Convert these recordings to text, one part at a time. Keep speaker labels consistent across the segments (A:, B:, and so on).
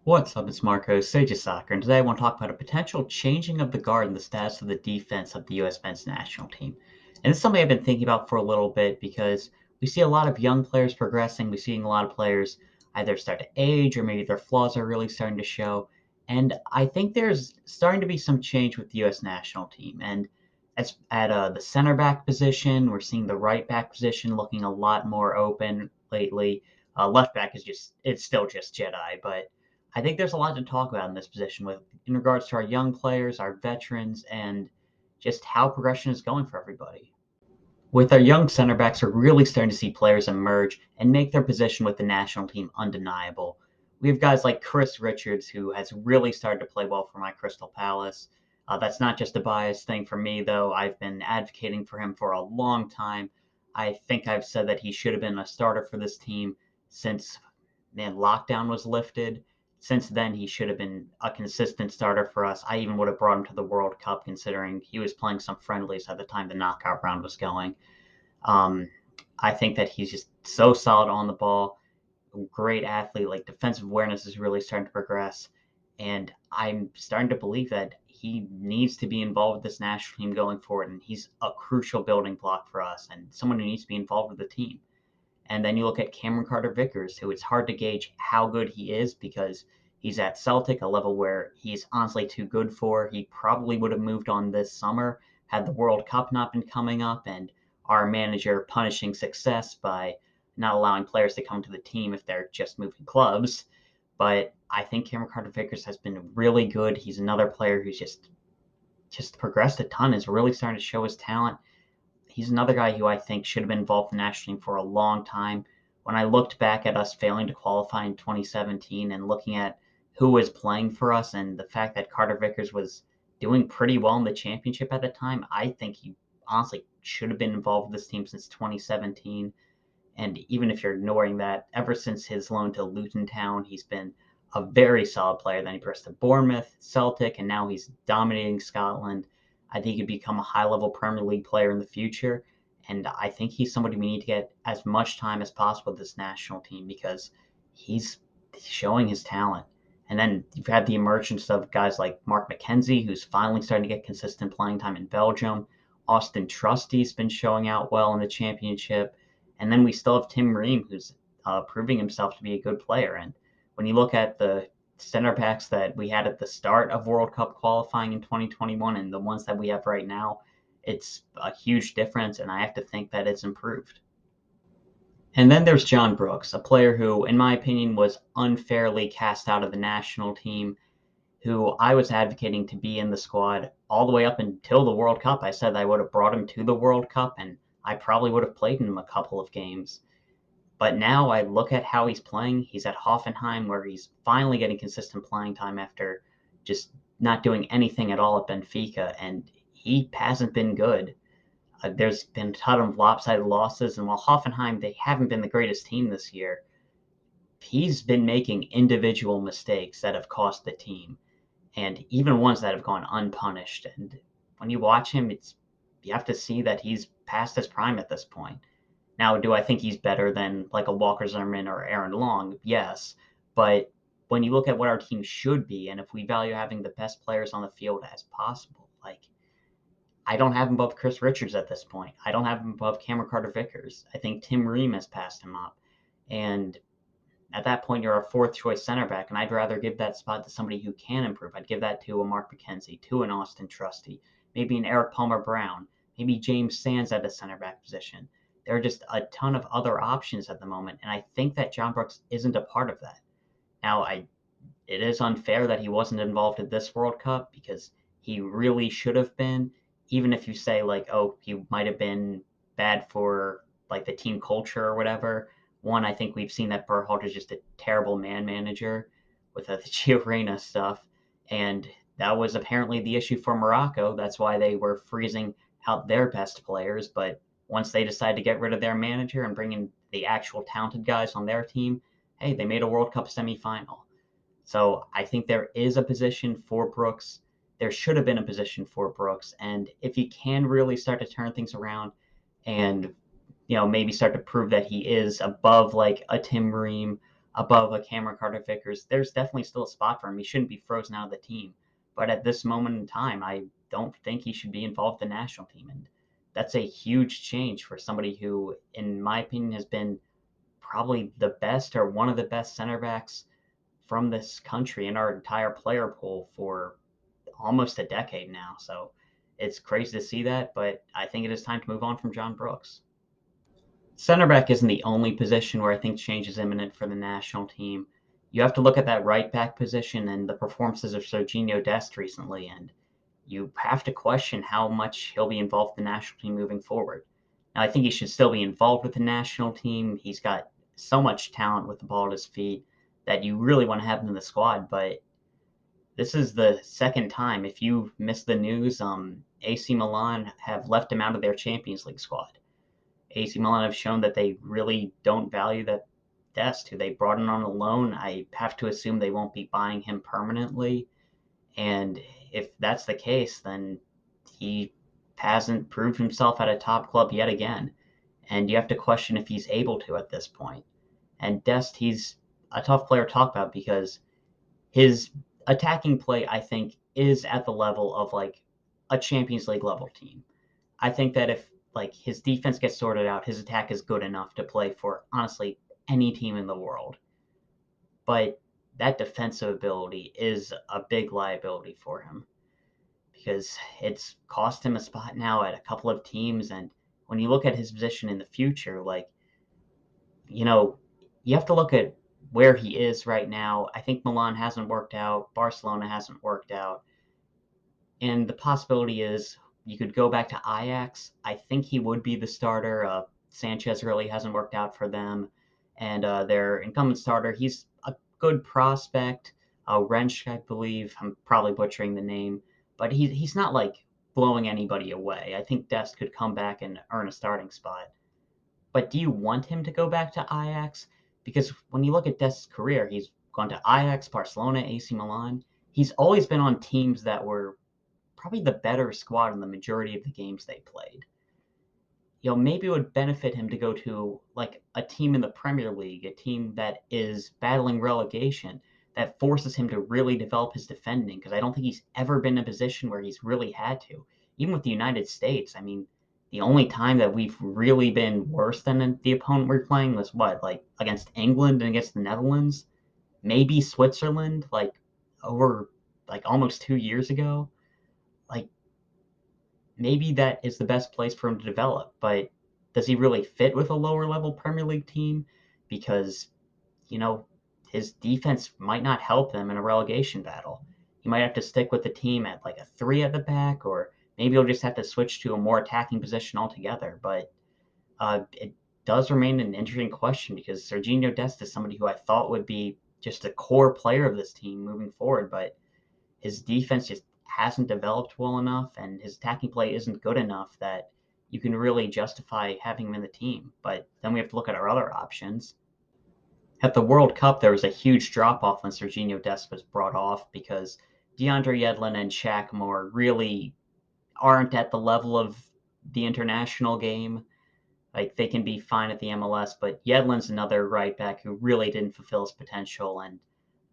A: What's up, it's Marco, Sage of Soccer, and today I want to talk about a potential changing of the guard and the status of the defense of the US men's national team. And this is something I've been thinking about for a little bit because we see a lot of young players progressing. We're seeing a lot of players either start to age or maybe their flaws are really starting to show. And I think there's starting to be some change with the US national team. And as at the center back position, we're seeing the right back position looking a lot more open lately. Left back is it's still just Jedi, but I think there's a lot to talk about in this position with in regards to our young players, our veterans, and just how progression is going for everybody. With our young center backs, we're really starting to see players emerge and make their position with the national team undeniable. We have guys like Chris Richards, who has really started to play well for my Crystal Palace. That's not just a biased thing for me, though. I've been advocating for him for a long time. I think I've said that he should have been a starter for this team since lockdown was lifted. Since then, he should have been a consistent starter for us. I even would have brought him to the World Cup, considering he was playing some friendlies at the time the knockout round was going. Um, I think that he's just so solid on the ball, great athlete. Like defensive awareness is really starting to progress, and I'm starting to believe that he needs to be involved with this national team going forward. And he's a crucial building block for us, and someone who needs to be involved with the team. And then you look at Cameron Carter-Vickers, who it's hard to gauge how good he is because he's at Celtic, a level where he's honestly too good for. He probably would have moved on this summer had the World Cup not been coming up and our manager punishing success by not allowing players to come to the team if they're just moving clubs. But I think Cameron Carter-Vickers has been really good. He's another player who's just progressed a ton, is really starting to show his talent. He's another guy who I think should have been involved in the national team for a long time. When I looked back at us failing to qualify in 2017 and looking at who was playing for us and the fact that Carter-Vickers was doing pretty well in the championship at the time, I think he honestly should have been involved with this team since 2017. And even if you're ignoring that, ever since his loan to Luton Town, he's been a very solid player. Then he progressed to Bournemouth, Celtic, and now he's dominating Scotland. I think he could become a high level Premier League player in the future. And I think he's somebody we need to get as much time as possible with this national team because he's showing his talent. And then you've had the emergence of guys like Mark McKenzie, who's finally starting to get consistent playing time in Belgium. Auston Trusty's been showing out well in the championship. And then we still have Tim Ream, who's proving himself to be a good player. And when you look at the center backs that we had at the start of World Cup qualifying in 2021 and the ones that we have right now, it's a huge difference. And I have to think that it's improved. And then there's John Brooks, a player who, in my opinion, was unfairly cast out of the national team, who I was advocating to be in the squad all the way up until the World Cup. I said I would have brought him to the World Cup and I probably would have played him a couple of games. But now I look at how he's playing. He's at Hoffenheim, where he's finally getting consistent playing time after just not doing anything at all at Benfica, and he hasn't been good. There's been a ton of lopsided losses, and while Hoffenheim, they haven't been the greatest team this year, he's been making individual mistakes that have cost the team, and even ones that have gone unpunished. And when you watch him, it's you have to see that he's past his prime at this point. Now, do I think he's better than like a Walker Zimmerman or Aaron Long? Yes. But when you look at what our team should be, and if we value having the best players on the field as possible, like I don't have him above Chris Richards at this point. I don't have him above Cameron Carter Vickers. I think Tim Ream has passed him up. And at that point, you're a fourth choice center back, and I'd rather give that spot to somebody who can improve. I'd give that to a Mark McKenzie, to an Auston Trusty, maybe an Eric Palmer Brown, maybe James Sands at the center back position. There are just a ton of other options at the moment, and I think that John Brooks isn't a part of that. Now, it is unfair that he wasn't involved in this World Cup because he really should have been, even if you say like, oh, he might have been bad for like the team culture or whatever. One, I think we've seen that Berhalter is just a terrible man manager with the Chiorena stuff, and that was apparently the issue for Morocco. That's why they were freezing out their best players. But once they decided to get rid of their manager and bring in the actual talented guys on their team, hey, they made a World Cup semifinal. So I think there is a position for Brooks. There should have been a position for Brooks. And if he can really start to turn things around and maybe start to prove that he is above like a Tim Ream above a Cameron Carter-Vickers, there's definitely still a spot for him. He shouldn't be frozen out of the team. But at this moment in time, I don't think he should be involved in the national team. And that's a huge change for somebody who, in my opinion, has been probably the best or one of the best center backs from this country in our entire player pool for almost a decade now. So it's crazy to see that, but I think it is time to move on from John Brooks. Center back isn't the only position where I think change is imminent for the national team. You have to look at that right back position and the performances of Sergino Dest recently, and you have to question how much he'll be involved in the national team moving forward. Now, I think he should still be involved with the national team. He's got so much talent with the ball at his feet that you really want to have him in the squad, but this is the second time. If you missed the news, AC Milan have left him out of their Champions League squad. AC Milan have shown that they really don't value that Dest, who they brought in on a loan. I have to assume they won't be buying him permanently. And if that's the case, then he hasn't proved himself at a top club yet again. And you have to question if he's able to at this point. And Dest, he's a tough player to talk about because his attacking play, I think, is at the level of like a Champions League level team. I think that if like his defense gets sorted out, his attack is good enough to play for honestly any team in the world. But that defensive ability is a big liability for him because it's cost him a spot now at a couple of teams. And when you look at his position in the future, like, you know, you have to look at where he is right now. I think Milan hasn't worked out, Barcelona hasn't worked out. And the possibility is you could go back to Ajax. I think he would be the starter. Sanchez really hasn't worked out for them. And their incumbent starter, he's a good prospect. Wrench, I believe. I'm probably butchering the name. But he's not like blowing anybody away. I think Dest could come back and earn a starting spot. But do you want him to go back to Ajax? Because when you look at Dest's career, he's gone to Ajax, Barcelona, AC Milan. He's always been on teams that were probably the better squad in the majority of the games they played. Maybe it would benefit him to go to like a team in the Premier League, a team that is battling relegation, that forces him to really develop his defending. Because I don't think he's ever been in a position where he's really had to. Even with the United States, I mean, the only time that we've really been worse than the opponent we're playing was what, like against England and against the Netherlands, maybe Switzerland, like over like almost 2 years ago. Like maybe that is the best place for him to develop. But does he really fit with a lower level Premier League team? Because, you know, his defense might not help them in a relegation battle. He might have to stick with the team at like a three at the back, or maybe he'll just have to switch to a more attacking position altogether. But it does remain an interesting question because Sergio Dest is somebody who I thought would be just a core player of this team moving forward, but his defense just hasn't developed well enough, and his attacking play isn't good enough that you can really justify having him in the team. But then we have to look at our other options. At the World Cup, there was a huge drop off when Serginho Dest was brought off because DeAndre Yedlin and Shaq Moore really aren't at the level of the international game. Like they can be fine at the MLS, but Yedlin's another right back who really didn't fulfill his potential, and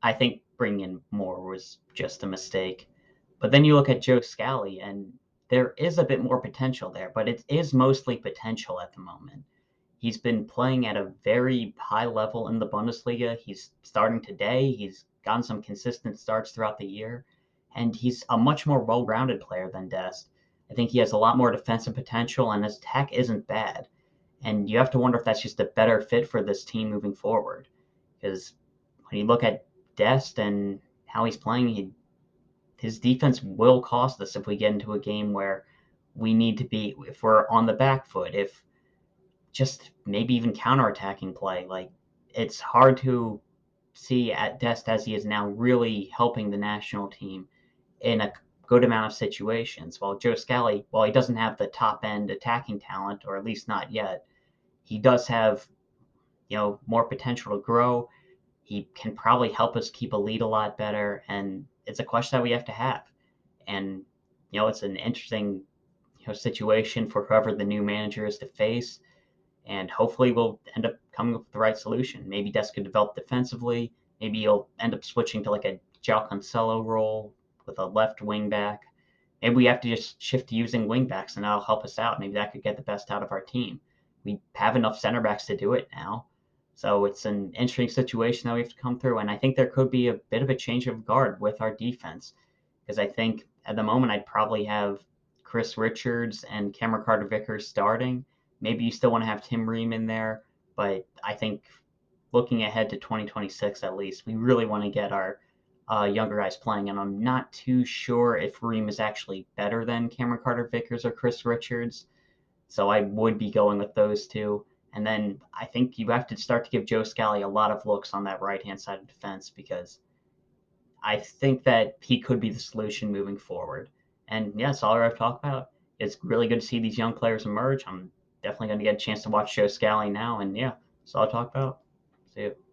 A: I think bringing in Moore was just a mistake. But then you look at Joe Scally, and there is a bit more potential there, but it is mostly potential at the moment. He's been playing at a very high level in the Bundesliga. He's starting today. He's gotten some consistent starts throughout the year, and he's a much more well-rounded player than Dest. I think he has a lot more defensive potential, and his attack isn't bad. And you have to wonder if that's just a better fit for this team moving forward. Because when you look at Dest and how he's playing, his defense will cost us if we get into a game where we need to be, if we're on the back foot, if just maybe even counterattacking play. Like it's hard to see at Dest as he is now really helping the national team in a good amount of situations. While Joe Scally, while he doesn't have the top end attacking talent, or at least not yet, he does have more potential to grow. He can probably help us keep a lead a lot better, and it's a question that we have to have. And it's an interesting situation for whoever the new manager is to face. and hopefully we'll end up coming up with the right solution. Maybe Dest could develop defensively. Maybe he'll end up switching to like a João Cancelo role with a left wing back. Maybe we have to just shift to using wing backs, and that'll help us out. Maybe that could get the best out of our team. We have enough center backs to do it now. So it's an interesting situation that we have to come through. And I think there could be a bit of a change of guard with our defense. Because I think at the moment I'd probably have Chris Richards and Cameron Carter-Vickers starting. Maybe you still want to have Tim Ream in there, but I think looking ahead to 2026 at least, we really want to get our younger guys playing. And I'm not too sure if Ream is actually better than Cameron Carter-Vickers or Chris Richards. So I would be going with those two. And then I think you have to start to give Joe Scally a lot of looks on that right hand side of defense because I think that he could be the solution moving forward. And yes, all I've talked about. It's really good to see these young players emerge. I'm definitely going to get a chance to watch Joe Scally now. And yeah, that's all I talked about. See you.